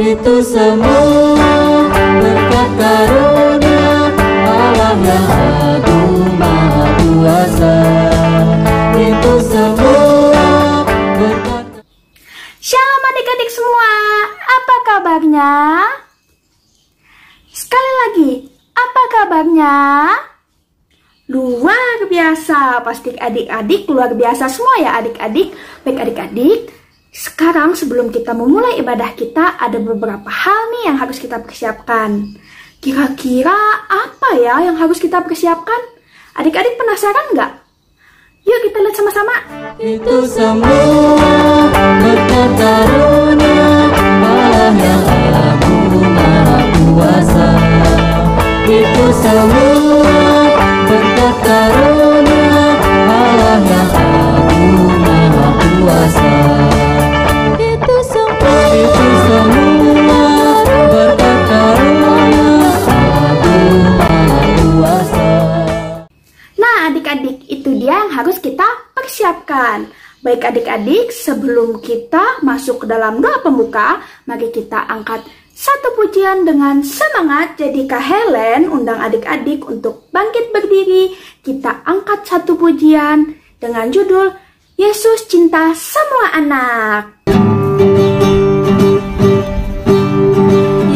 Itu semua berkat karunia Allah yang agung maha kuasa. Itu semua berkat. Shalom adik-adik semua, apa kabarnya? Sekali lagi, apa kabarnya? Luar biasa, pasti adik-adik luar biasa semua ya adik-adik. Baik adik-adik, sekarang sebelum kita memulai ibadah kita, ada beberapa hal nih yang harus kita persiapkan. Kira-kira apa ya yang harus kita persiapkan? Adik-adik penasaran nggak? Yuk kita lihat sama-sama. Itu semua berkat karunia Allah yang agung maha kuasa. Itu semua berkat karunia Allah yang agung maha kuasa. Itu semua berkat karunia agung maha kuasa. Nah adik-adik, itu dia yang harus kita persiapkan. Baik adik-adik, sebelum kita masuk ke dalam doa pembuka, mari kita angkat satu pujian dengan semangat. Jadi Kak Helen undang adik-adik untuk bangkit berdiri. Kita angkat satu pujian dengan judul Yesus Cinta Semua Anak.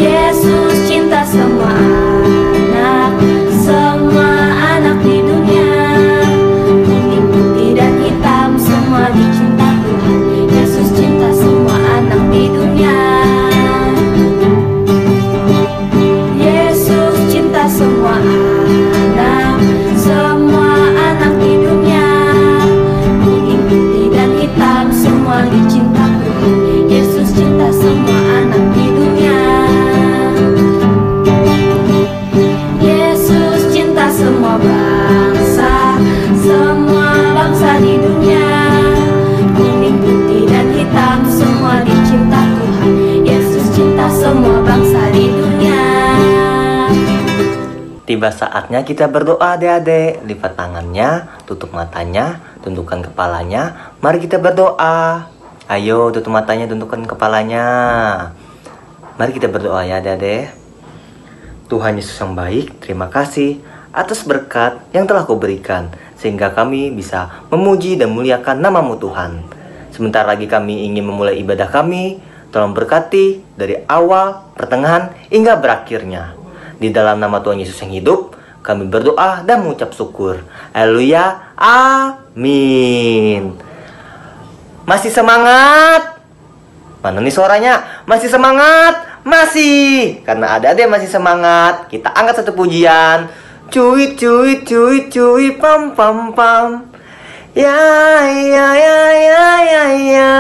Yesus cinta semua anak di dunia. Kuning, putih, dan hitam semua dicinta Tuhan. Yesus cinta semua anak di dunia. Yesus cinta semua anak di dunia. Kuning, putih, dan hitam semua dicinta Tuhan. Yesus cinta semua anak di dunia. Yesus cinta semua bangsa di dunia. Kuning, putih, dan hitam semua dicinta Tuhan. Yesus cinta semua bangsa di dunia. Tiba saatnya kita berdoa adik-adik. Lipat tangannya, tutup matanya, tundukkan kepalanya. Mari kita berdoa. Ayo tutup matanya, tundukkan kepalanya. Mari kita berdoa ya adik-adik. Tuhan Yesus yang baik, terima kasih atas berkat yang telah Kau berikan, sehingga kami bisa memuji dan muliakan nama-Mu Tuhan. Sebentar lagi kami ingin memulai ibadah kami. Tolong berkati dari awal, pertengahan, hingga berakhirnya. Di dalam nama Tuhan Yesus yang hidup, kami berdoa dan mengucap syukur. Haleluya, amin. Masih semangat? Mana nih suaranya? Masih semangat? Masih. Karena adik-adik masih semangat, kita angkat satu pujian. Cuit, cuit, cuit, cuit, pam, pam, pam. Ya, ya, ya, ya, ya, ya.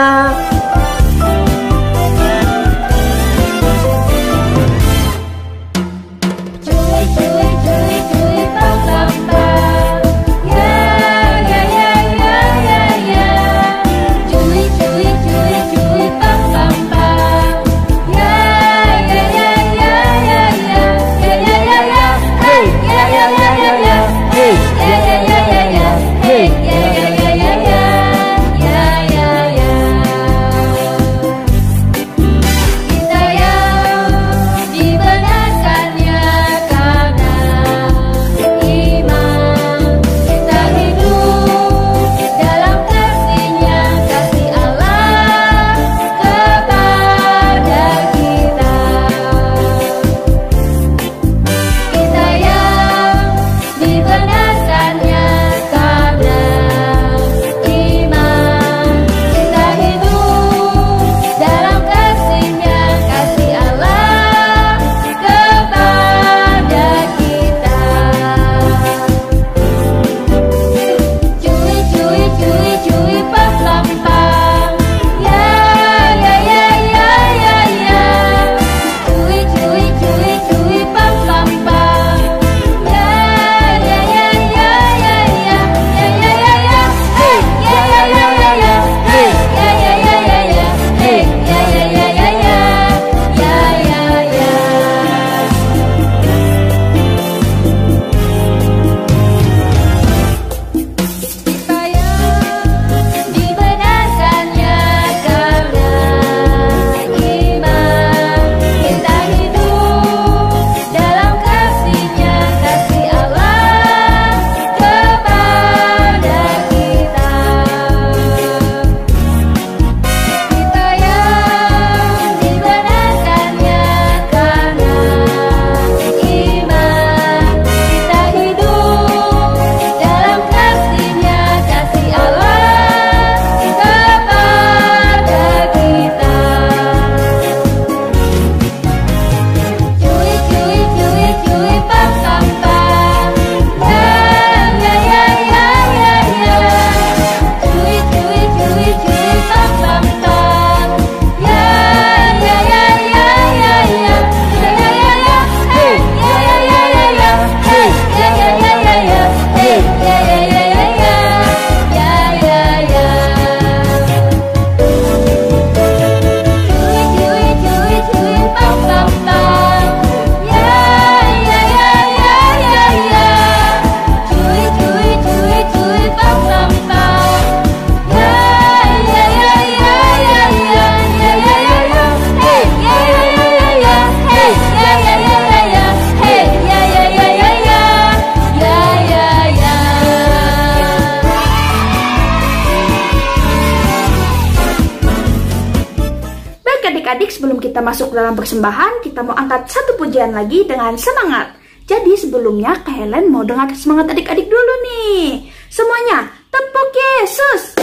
Baik adik-adik, sebelum kita masuk dalam persembahan, kita mau angkat satu pujian lagi dengan semangat. Jadi sebelumnya Kak Helen mau dengar semangat adik-adik dulu nih. Semuanya, tepuk Yesus.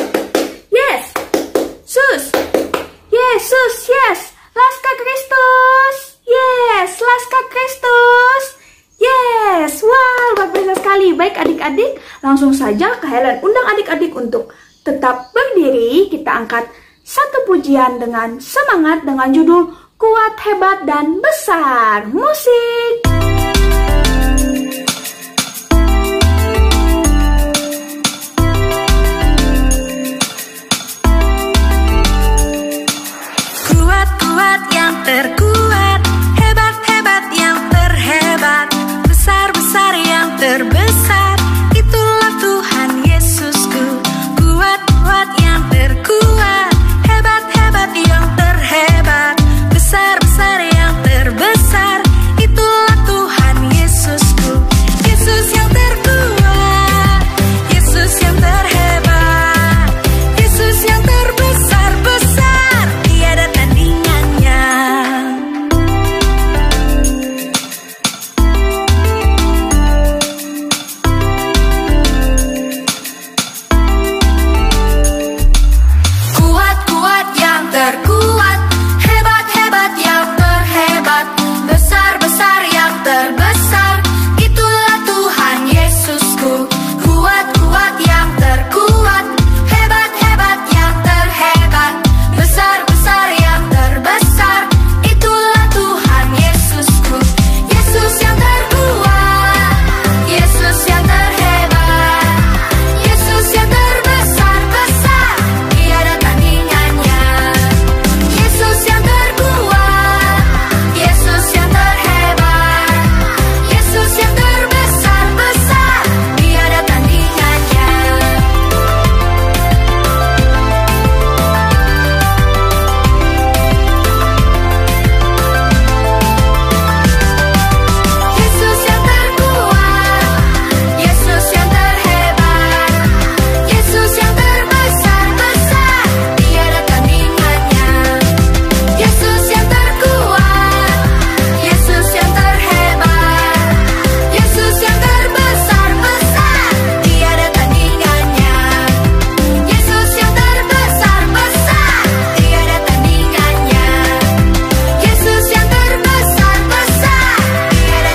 Yes. Sus. Yesus, yes. Laskar Kristus. Yes, Laskar Kristus. Yes. Wow, luar biasa sekali. Baik adik-adik, langsung saja Kak Helen undang adik-adik untuk tetap berdiri. Kita angkat satu pujian dengan semangat dengan judul Kuat, Hebat, dan Besar. Musik. Kuat yang terkuat, hebat-hebat yang terhebat, besar-besar yang terbesar, itulah Tuhan Yesusku. Kuat-kuat yang terkuat, hebat-hebat yang terhebat, besar-besar yang terbesar, itulah Tuhan Yesusku. Yesus yang terkuat, Yesus yang terhebat, Yesus yang terbesar-besar, tiada tandingannya. Kuat-kuat yang terkuat, hebat-hebat yang terhebat, besar-besar yang terbesar, itulah Tuhan Yesusku. Kuat-kuat yang terkuat, hebat-hebat yang terhebat, besar-besar yang terbesar, itulah Tuhan Yesusku. Yesus yang terkuat, Yesus yang terhebat, Yesus yang terbesar-besar, tiada tandingannya. Yesus yang terkuat, Yesus yang terhebat, Yesus yang terbesar-besar, tiada tandingannya. Yesus yang terkuat, Yesus yang terhebat, Yesus yang terbesar-besar, tiada tandingannya. Yesus yang terkuat, Yesus yang terhebat, Yesus yang terbesar-besar, tiada tandingannya. Yesus yang terbesar-besar, tiada tandingannya. Yesus yang terbesar-besar, tiada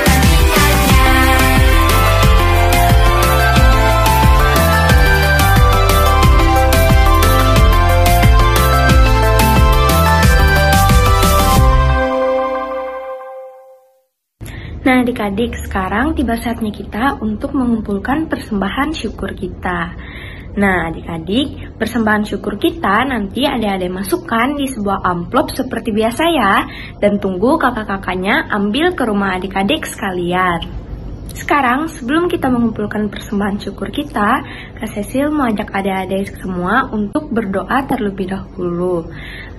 Nah adik-adik, sekarang tiba saatnya kita untuk mengumpulkan persembahan syukur kita. Nah adik-adik, persembahan syukur kita nanti adik-adik masukkan di sebuah amplop seperti biasa ya. Dan tunggu kakak-kakaknya ambil ke rumah adik-adik sekalian. Sekarang sebelum kita mengumpulkan persembahan syukur kita, Kak Cecil mau ajak adik-adik semua untuk berdoa terlebih dahulu.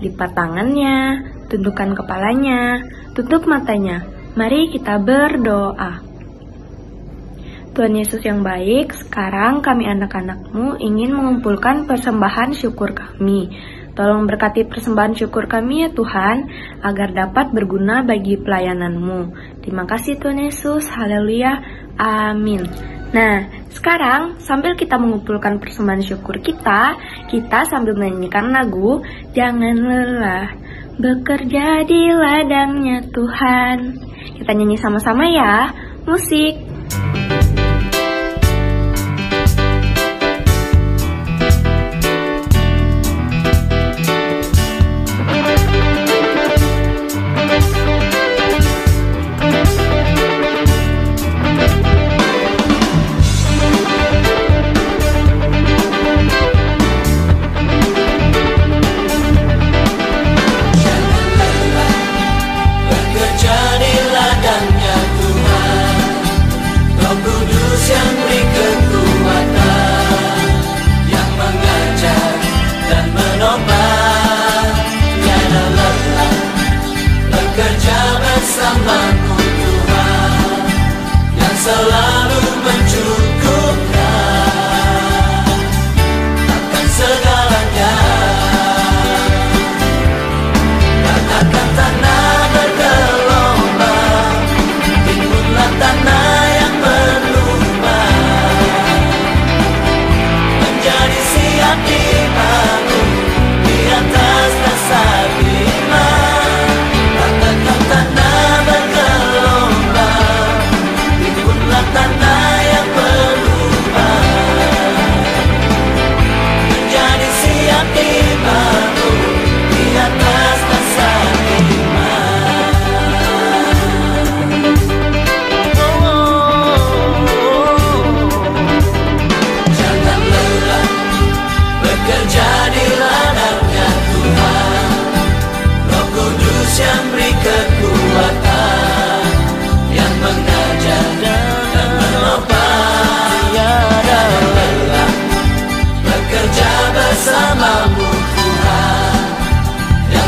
Lipat tangannya, tundukkan kepalanya, tutup matanya. Mari kita berdoa. Tuhan Yesus yang baik, sekarang kami anak-anak-Mu ingin mengumpulkan persembahan syukur kami. Tolong berkati persembahan syukur kami ya Tuhan, agar dapat berguna bagi pelayanan-Mu. Terima kasih Tuhan Yesus, haleluya, amin. Nah, sekarang sambil kita mengumpulkan persembahan syukur kita sambil menyanyikan lagu Jangan Lelah Bekerja di Ladangnya Tuhan. Kita nyanyi sama-sama ya, musik. Bekerja di ladangnya Tuhan.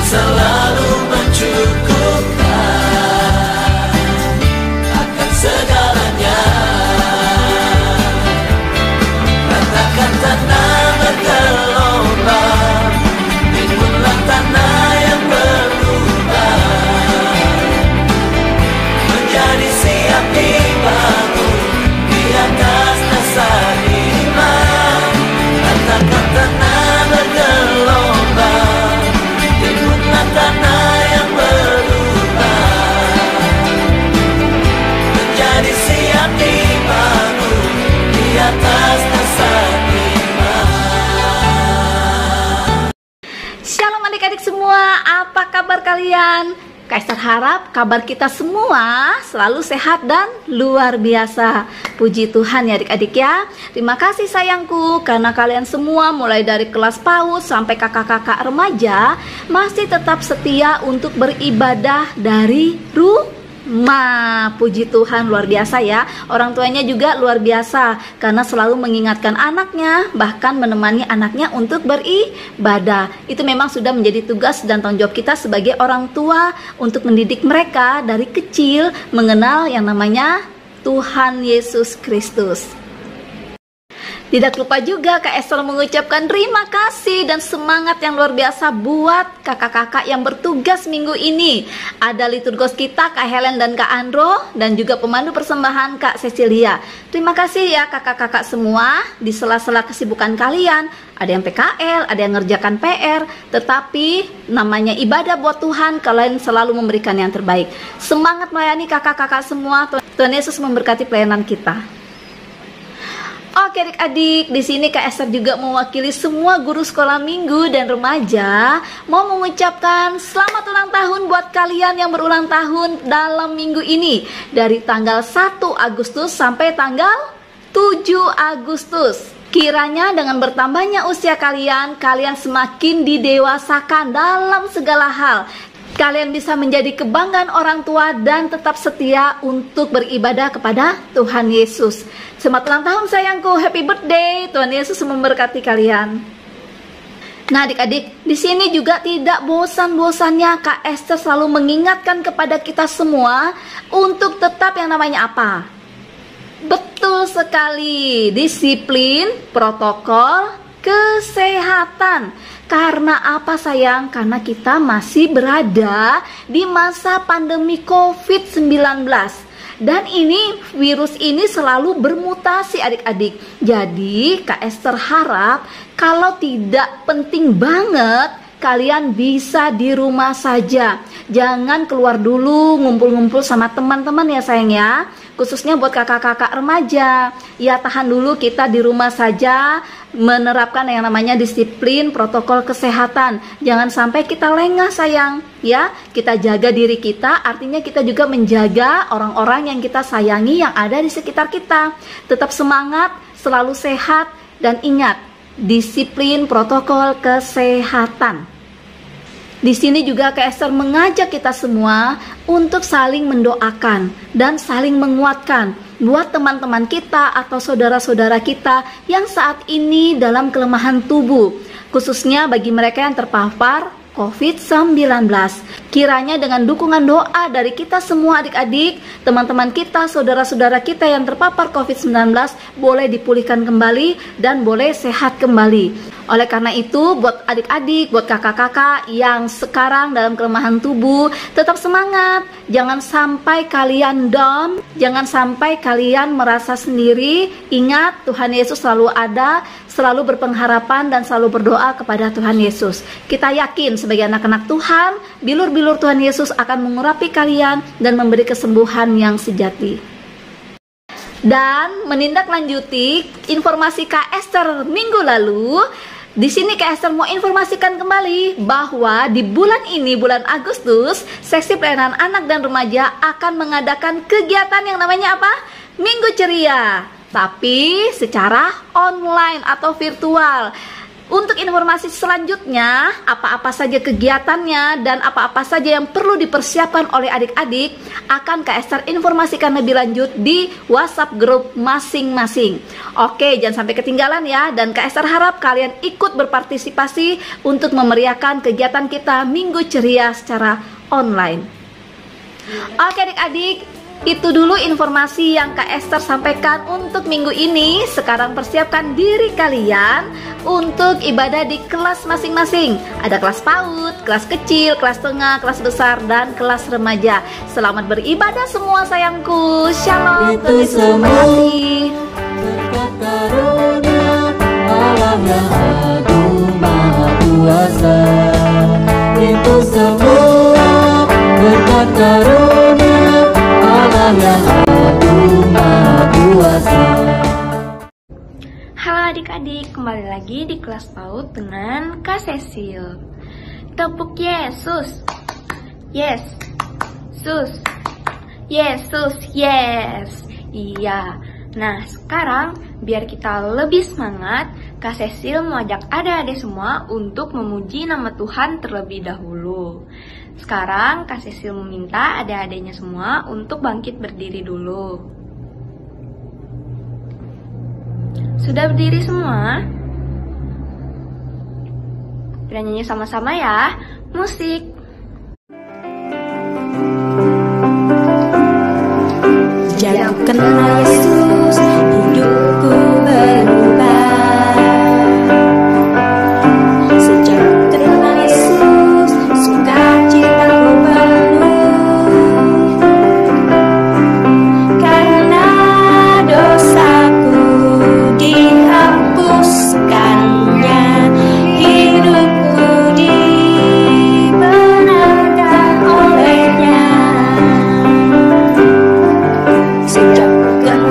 selalu mencukupkan akan segalanya. Ratakan tanah bergelombang, timbunlah tanah yang berubah menjadi siap dibangun di atas dasar iman. Ratakan tanah bergelombang, timbunlah tanah yang berubah menjadi siap dibangun di atas dasar iman. Shalom adik-adik semua, apa kabar kalian? Kak Ester harap kabar kita semua selalu sehat dan luar biasa. Puji Tuhan ya adik-adik ya. Terima kasih sayangku, karena kalian semua mulai dari kelas PAUD sampai kakak-kakak remaja masih tetap setia untuk beribadah dari rumah. Puji Tuhan, luar biasa ya. Orang tuanya juga luar biasa karena selalu mengingatkan anaknya, bahkan menemani anaknya untuk beribadah. Itu memang sudah menjadi tugas dan tanggung jawab kita sebagai orang tua untuk mendidik mereka dari kecil mengenal yang namanya Tuhan Yesus Kristus. Tidak lupa juga Kak Ester mengucapkan terima kasih dan semangat yang luar biasa buat kakak-kakak yang bertugas minggu ini. Ada liturgos kita Kak Helen dan Kak Andro, dan juga pemandu persembahan Kak Cecilia. Terima kasih ya kakak-kakak semua. Di sela-sela kesibukan kalian, ada yang PKL, ada yang ngerjakan PR, tetapi namanya ibadah buat Tuhan, kalian selalu memberikan yang terbaik. Semangat melayani kakak-kakak semua. Tuhan Yesus memberkati pelayanan kita. Oke adik-adik, di sini Kak Ester juga mewakili semua guru sekolah minggu dan remaja mau mengucapkan selamat ulang tahun buat kalian yang berulang tahun dalam minggu ini, dari tanggal 1 Agustus sampai tanggal 7 Agustus. Kiranya dengan bertambahnya usia kalian semakin didewasakan dalam segala hal. Kalian bisa menjadi kebanggaan orang tua dan tetap setia untuk beribadah kepada Tuhan Yesus. Selamat ulang tahun sayangku, happy birthday. Tuhan Yesus memberkati kalian. Nah adik-adik, di sini juga tidak bosan-bosannya Kak Ester selalu mengingatkan kepada kita semua untuk tetap yang namanya apa? Betul sekali, disiplin, protokol kesehatan. Karena apa sayang? Karena kita masih berada di masa pandemi COVID-19. Dan ini virus ini selalu bermutasi adik-adik. Jadi Kak Ester harap kalau tidak penting banget, kalian bisa di rumah saja. Jangan keluar dulu ngumpul-ngumpul sama teman-teman ya sayang ya. Khususnya buat kakak-kakak remaja. Ya tahan dulu, kita di rumah saja menerapkan yang namanya disiplin protokol kesehatan. Jangan sampai kita lengah sayang ya. Kita jaga diri kita, artinya kita juga menjaga orang-orang yang kita sayangi yang ada di sekitar kita. Tetap semangat, selalu sehat, dan ingat disiplin protokol kesehatan. Di sini juga Kak Ester mengajak kita semua untuk saling mendoakan dan saling menguatkan buat teman-teman kita atau saudara-saudara kita yang saat ini dalam kelemahan tubuh, khususnya bagi mereka yang terpapar COVID-19. Kiranya dengan dukungan doa dari kita semua adik-adik, teman-teman kita, saudara-saudara kita yang terpapar COVID-19 boleh dipulihkan kembali dan boleh sehat kembali. Oleh karena itu, buat adik-adik, buat kakak-kakak yang sekarang dalam kelemahan tubuh, tetap semangat. Jangan sampai kalian down, jangan sampai kalian merasa sendiri. Ingat, Tuhan Yesus selalu ada, selalu berpengharapan dan selalu berdoa kepada Tuhan Yesus. Kita yakin sebagai anak-anak Tuhan, bilur-bilur Tuhan Yesus akan mengurapi kalian dan memberi kesembuhan yang sejati. Dan menindaklanjuti informasi Kak Ester minggu lalu, di sini Kak Ester mau informasikan kembali bahwa di bulan ini, bulan Agustus, seksi pelayanan anak dan remaja akan mengadakan kegiatan yang namanya apa? Minggu Ceria, tapi secara online atau virtual. Untuk informasi selanjutnya, apa-apa saja kegiatannya dan apa-apa saja yang perlu dipersiapkan oleh adik-adik akan Kak Esther informasikan lebih lanjut di WhatsApp grup masing-masing. Oke, jangan sampai ketinggalan ya. Dan Kak Esther harap kalian ikut berpartisipasi untuk memeriahkan kegiatan kita Minggu Ceria secara online. Oke adik-adik, itu dulu informasi yang Kak Esther sampaikan untuk minggu ini. Sekarang persiapkan diri kalian untuk ibadah di kelas masing-masing. Ada kelas PAUD, kelas kecil, kelas tengah, kelas besar, dan kelas remaja. Selamat beribadah semua sayangku. Shalom. Itu semua berkat karunia Allah yang agung maha kuasa. Itu semua berkat karunia Allah yang agung maha kuasa. Halo adik-adik, kembali lagi di kelas PAUD dengan Kak Cecil. Tepuk Yesus. Yes. Sus. Yesus. Yes. Iya. Nah, sekarang biar kita lebih semangat, Kak Cecil mau ajak adik-adik semua untuk memuji nama Tuhan terlebih dahulu. Sekarang Kak Cecil meminta adik-adiknya semua untuk bangkit berdiri dulu. Sudah berdiri semua? Kita nyanyi sama-sama ya. Musik. Sejak ku kenal Yesus, hidupku berubah. Sejak ku kenal Yesus, sukacitaku penuh. Karena dosaku dihapuskannya, hidupku dibenarkan olehnya. Sejak ku kenal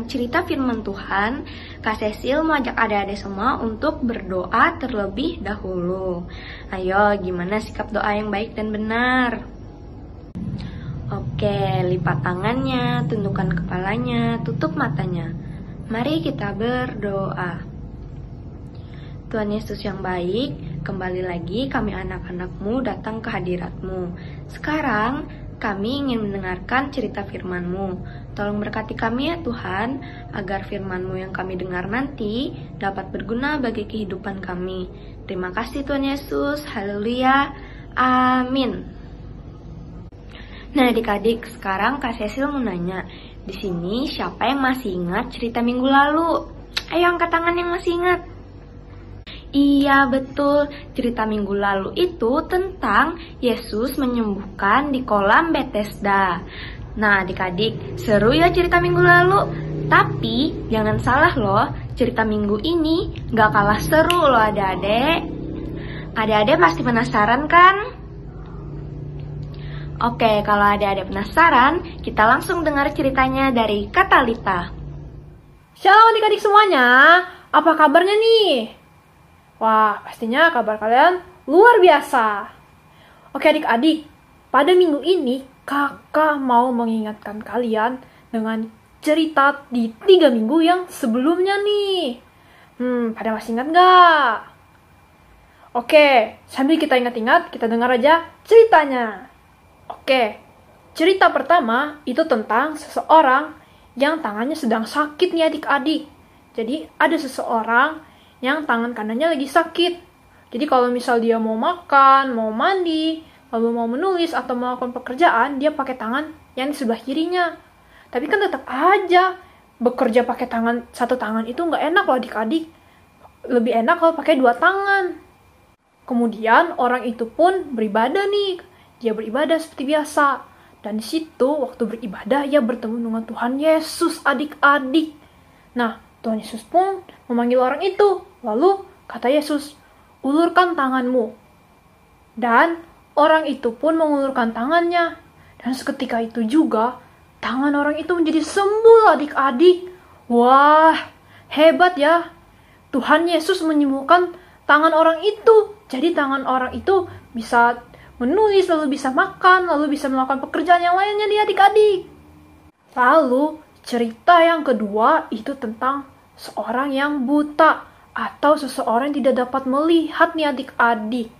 mendengarkan cerita firman Tuhan, Kak Cecil mau ajak adik-adik semua untuk berdoa terlebih dahulu. Ayo, gimana sikap doa yang baik dan benar? Oke, lipat tangannya, tundukkan kepalanya, tutup matanya. Mari kita berdoa. Tuhan Yesus yang baik, kembali lagi kami anak-anak-Mu datang ke hadirat-Mu. Sekarang kami ingin mendengarkan cerita firman-Mu. Tolong berkati kami ya Tuhan, agar firman-Mu yang kami dengar nanti dapat berguna bagi kehidupan kami. Terima kasih Tuhan Yesus, haleluya, amin. Nah adik-adik, sekarang Kak Cecil mau nanya, di sini siapa yang masih ingat cerita minggu lalu? Ayo angkat tangan yang masih ingat. Iya betul, cerita minggu lalu itu tentang Yesus menyembuhkan di kolam Bethesda. Nah adik-adik, seru ya cerita minggu lalu. Tapi jangan salah loh, cerita minggu ini gak kalah seru loh adik-adik. Adik-adik pasti penasaran kan? Oke, kalau adik-adik penasaran, kita langsung dengar ceritanya dari Kak Talita. Shalom adik-adik semuanya, apa kabarnya nih? Wah, pastinya kabar kalian luar biasa. Oke adik-adik, pada minggu ini kakak mau mengingatkan kalian dengan cerita di 3 minggu yang sebelumnya nih. Pada masih ingat gak? Oke, sambil kita ingat-ingat, kita dengar aja ceritanya. Oke, cerita pertama itu tentang seseorang yang tangannya sedang sakit nih adik-adik. Jadi ada seseorang yang tangan kanannya lagi sakit. Jadi kalau misal dia mau makan, mau mandi, lalu mau menulis atau melakukan pekerjaan, dia pakai tangan yang di sebelah kirinya. Tapi kan tetap aja bekerja pakai satu tangan itu nggak enak loh adik-adik. Lebih enak kalau pakai 2 tangan. Kemudian orang itu pun beribadah nih. Dia beribadah seperti biasa. Dan di situ waktu beribadah ia bertemu dengan Tuhan Yesus adik-adik. Nah, Tuhan Yesus pun memanggil orang itu. Lalu kata Yesus, ulurkan tanganmu. Dan orang itu pun mengulurkan tangannya. Dan seketika itu juga, tangan orang itu menjadi sembuh adik-adik. Wah, hebat ya. Tuhan Yesus menyembuhkan tangan orang itu. Jadi tangan orang itu bisa menulis, lalu bisa makan, lalu bisa melakukan pekerjaan yang lainnya nih adik-adik. Lalu cerita yang kedua itu tentang seorang yang buta atau seseorang yang tidak dapat melihat nih adik-adik.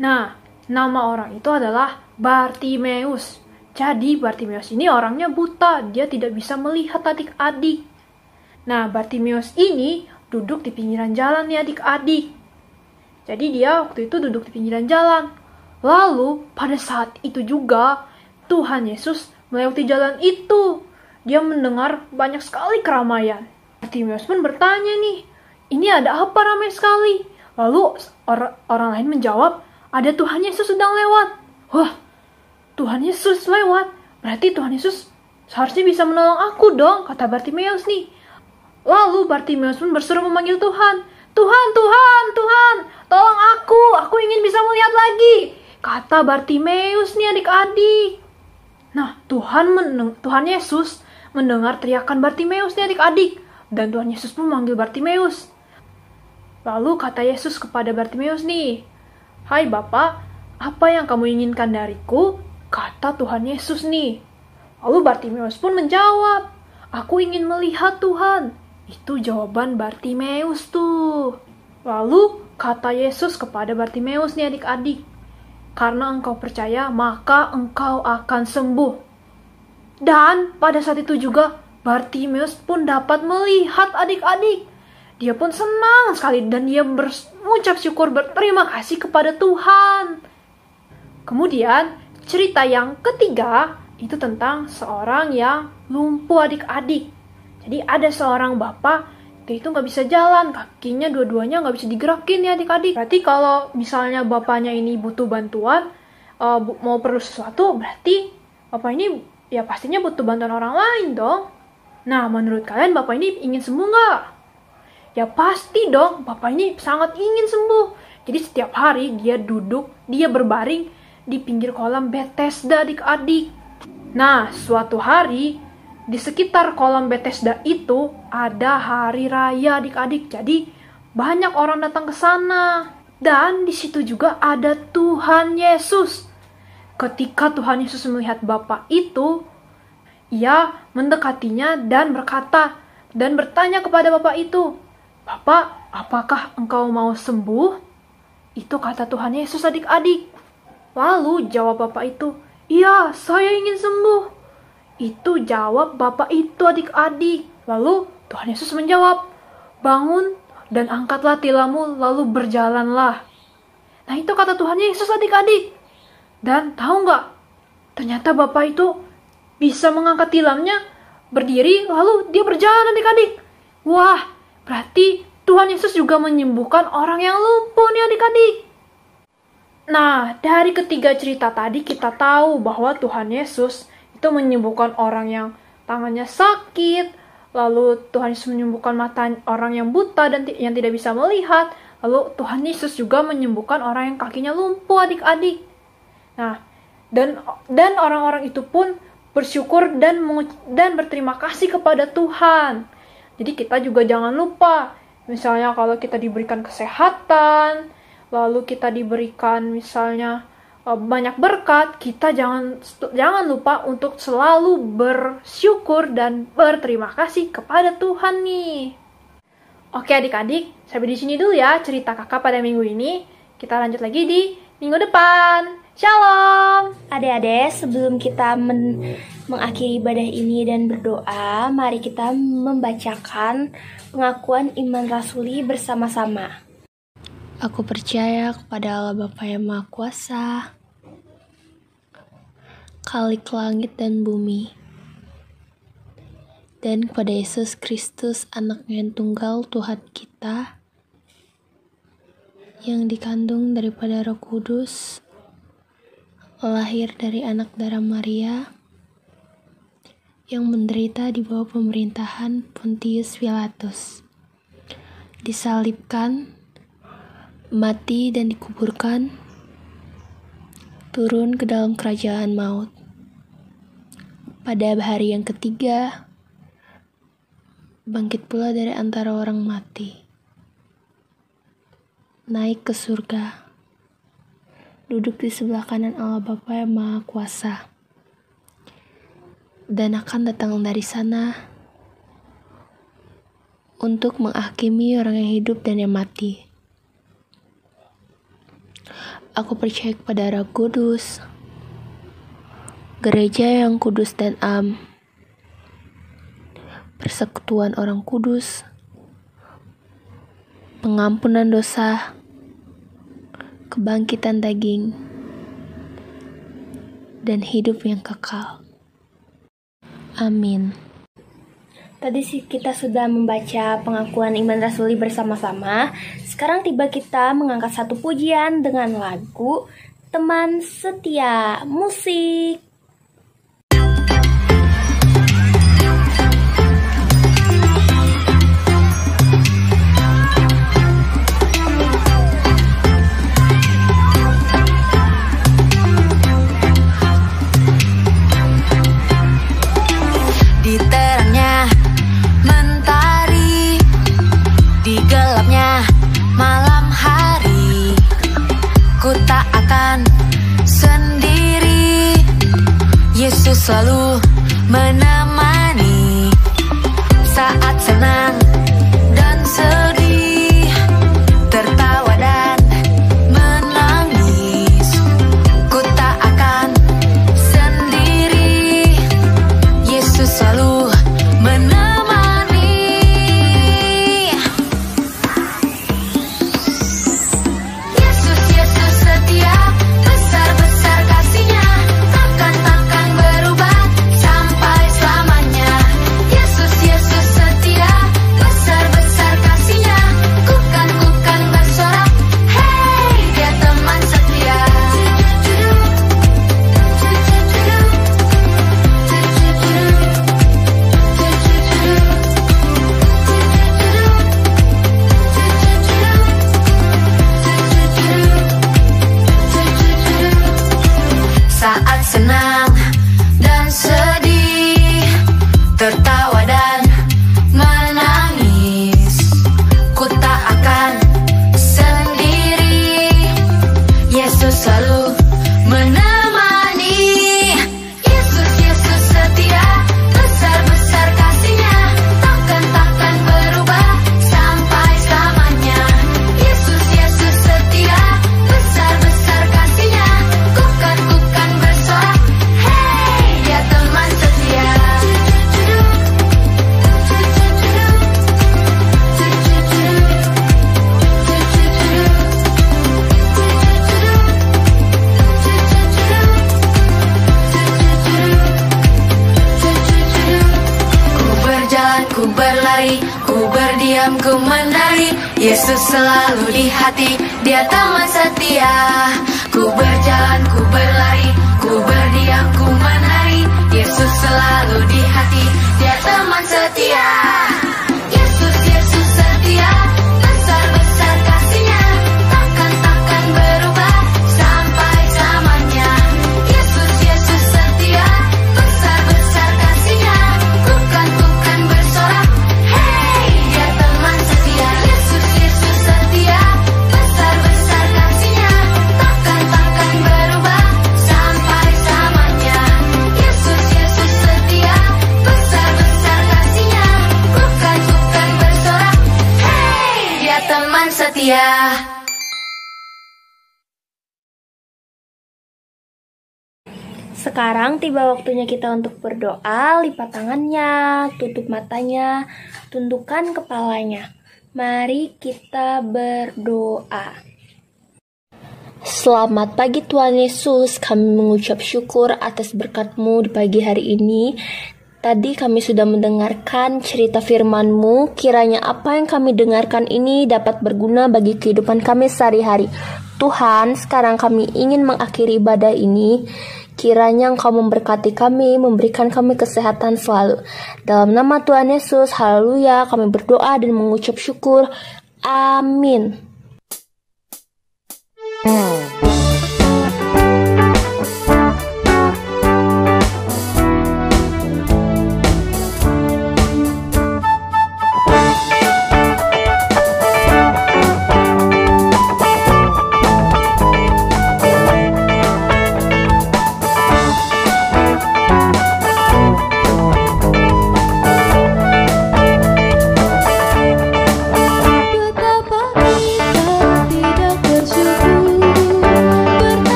Nah, nama orang itu adalah Bartimeus. Jadi Bartimeus ini orangnya buta, dia tidak bisa melihat adik-adik. Nah, Bartimeus ini duduk di pinggiran jalan nih adik-adik. Jadi dia waktu itu duduk di pinggiran jalan. Lalu pada saat itu juga Tuhan Yesus melewati jalan itu. Dia mendengar banyak sekali keramaian. Bartimeus pun bertanya nih, ini ada apa ramai sekali? Lalu orang lain menjawab, ada Tuhan Yesus sedang lewat. Wah, Tuhan Yesus lewat. Berarti Tuhan Yesus seharusnya bisa menolong aku dong, kata Bartimeus nih. Lalu Bartimeus pun berseru memanggil Tuhan. Tuhan, Tuhan, Tuhan, tolong aku ingin bisa melihat lagi, kata Bartimeus nih adik-adik. Nah, Tuhan Yesus mendengar teriakan Bartimeus nih adik-adik. Dan Tuhan Yesus pun memanggil Bartimeus. Lalu kata Yesus kepada Bartimeus nih, hai Bapak, apa yang kamu inginkan dariku? Kata Tuhan Yesus nih. Lalu Bartimeus pun menjawab, aku ingin melihat Tuhan. Itu jawaban Bartimeus tuh. Lalu kata Yesus kepada Bartimeus nih adik-adik, karena engkau percaya, maka engkau akan sembuh. Dan pada saat itu juga Bartimeus pun dapat melihat adik-adik. Dia pun senang sekali dan dia mengucap syukur berterima kasih kepada Tuhan. Kemudian cerita yang ketiga itu tentang seorang yang lumpuh adik-adik. Jadi ada seorang bapak, dia itu nggak bisa jalan, kakinya dua-duanya nggak bisa digerakin ya adik-adik. Berarti kalau misalnya bapaknya ini butuh bantuan, mau perlu sesuatu, berarti bapak ini ya pastinya butuh bantuan orang lain dong. Nah, menurut kalian bapak ini ingin sembuh nggak? Ya pasti dong, bapak ini sangat ingin sembuh. Jadi setiap hari dia berbaring di pinggir kolam Bethesda adik-adik. Nah, suatu hari di sekitar kolam Bethesda itu ada hari raya adik-adik. Jadi banyak orang datang ke sana. Dan di situ juga ada Tuhan Yesus. Ketika Tuhan Yesus melihat Bapa itu, ia mendekatinya dan berkata dan bertanya kepada Bapa itu, "Bapak, apakah engkau mau sembuh?" Itu kata Tuhan Yesus adik-adik. Lalu jawab Bapa itu, "Iya, saya ingin sembuh." Itu jawab Bapak itu adik-adik. Lalu Tuhan Yesus menjawab, "Bangun dan angkatlah tilammu lalu berjalanlah." Nah itu kata Tuhan Yesus adik-adik. Dan tahu nggak? Ternyata Bapak itu bisa mengangkat tilamnya, berdiri lalu dia berjalan adik-adik. Wah, berarti Tuhan Yesus juga menyembuhkan orang yang lumpuh nih adik-adik. Nah, dari ketiga cerita tadi kita tahu bahwa Tuhan Yesus itu menyembuhkan orang yang tangannya sakit, lalu Tuhan Yesus menyembuhkan mata orang yang buta dan yang tidak bisa melihat, lalu Tuhan Yesus juga menyembuhkan orang yang kakinya lumpuh adik-adik. Nah, dan orang-orang itu pun bersyukur dan berterima kasih kepada Tuhan. Jadi kita juga jangan lupa, misalnya kalau kita diberikan kesehatan, lalu kita diberikan misalnya banyak berkat, kita jangan lupa untuk selalu bersyukur dan berterima kasih kepada Tuhan nih. Oke adik-adik, sampai di sini dulu ya cerita kakak pada minggu ini. Kita lanjut lagi di minggu depan. Shalom. Adik-adik, sebelum kita mengakhiri ibadah ini dan berdoa, mari kita membacakan pengakuan iman rasuli bersama-sama. Aku percaya kepada Allah Bapa yang Maha Kuasa, Khalik langit dan bumi, dan kepada Yesus Kristus, Anaknya yang tunggal Tuhan kita, yang dikandung daripada Roh Kudus, lahir dari anak darah Maria, yang menderita di bawah pemerintahan Pontius Pilatus, disalibkan, mati dan dikuburkan, turun ke dalam kerajaan maut. Pada hari yang ketiga, bangkit pula dari antara orang mati, naik ke surga, duduk di sebelah kanan Allah Bapa yang Maha Kuasa, dan akan datang dari sana untuk menghakimi orang yang hidup dan yang mati. Aku percaya kepada Roh Kudus, gereja yang kudus dan am, persekutuan orang kudus, pengampunan dosa, kebangkitan daging, dan hidup yang kekal. Amin. Tadi kita sudah membaca pengakuan iman rasuli bersama-sama. Sekarang tiba kita mengangkat satu pujian dengan lagu Teman Setia. Musik. Di terangnya mentari, di gelapnya malam hari, ku tak akan sendiri. Yesus selalu menemani saat senang dan sedih, tertawa dan menangis. Ku tak akan sendiri. Yesus selalu menemani. Yesus, Yesus setia, besar-besar kasih-Nya, takkan berubah sampai selamanya. Yesus, Yesus setia, menari. Yesus selalu di hati, Dia teman setia. Ku berjalan, ku berlari, ku berdiam, ku menari. Yesus selalu di hati, Dia teman setia. Yesus, Yesus setia, besar-besar kasih-Nya, takkan berubah sampai zamanya. Yesus, Yesus setia, besar-besar kasih-Nya, ku kan bersorak, hey, Dia teman setia. Yesus, Yesus setia, besar-besar kasih-Nya, takkan berubah sampai zamanya. Yesus, Yesus setia, besar-besar kasih-Nya, ku kan bersorak, hey, Dia teman setia. Sekarang tiba waktunya kita untuk berdoa. Lipat tangannya, tutup matanya, tundukkan kepalanya. Mari kita berdoa. Selamat pagi Tuhan Yesus, kami mengucap syukur atas berkat-Mu di pagi hari ini. Tadi kami sudah mendengarkan cerita firman-Mu, kiranya apa yang kami dengarkan ini dapat berguna bagi kehidupan kami sehari-hari. Tuhan, sekarang kami ingin mengakhiri ibadah ini. Kiranya Engkau memberkati kami, memberikan kami kesehatan selalu. Dalam nama Tuhan Yesus, haleluya, kami berdoa dan mengucap syukur. Amin.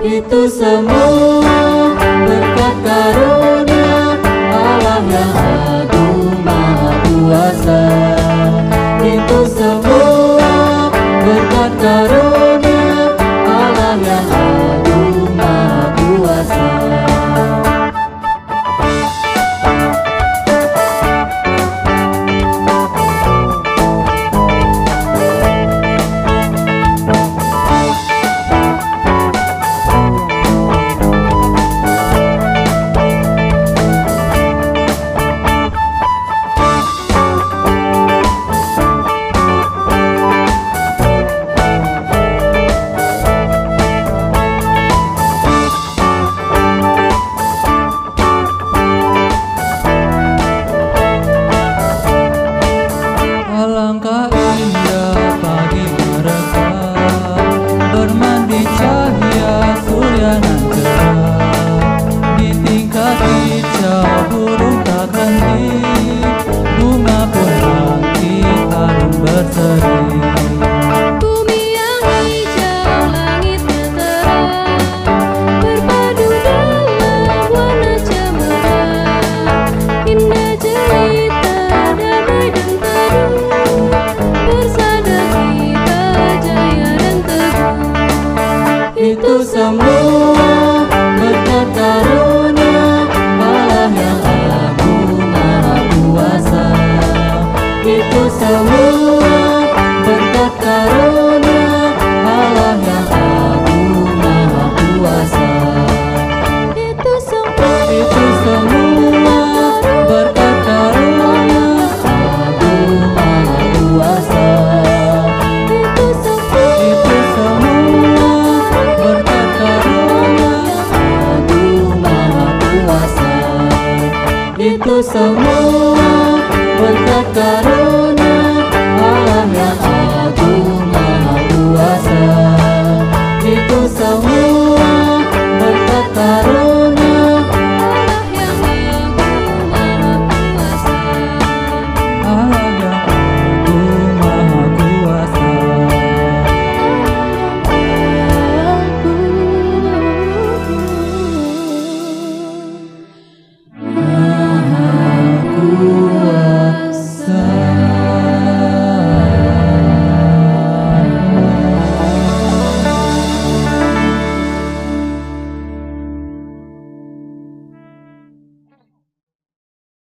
Itu semua berkat karunia Allah yang agung maha kuasa. Itu semua berkat karunia Allah yang agung maha kuasa. Alangkah indah pagi mereka, bermandi cahaya surya nan cerah. Di tingkat kicau burung tak henti, bunga pun bangkit harum berseri. Bumi yang hijau, langitnya terang, berpadu dalam warna cemerlang. Indah cerita, damai dan teduh, bersama kita jaya dan teguh. Itu semua berkat karunia Allah yang agung maha kuasa. Itu semua berkat karunia Allah yang agung maha kuasa. Itu semua berkat karunia agung maha kuasa. Itu semua berkat karunia agung maha kuasa. Itu semua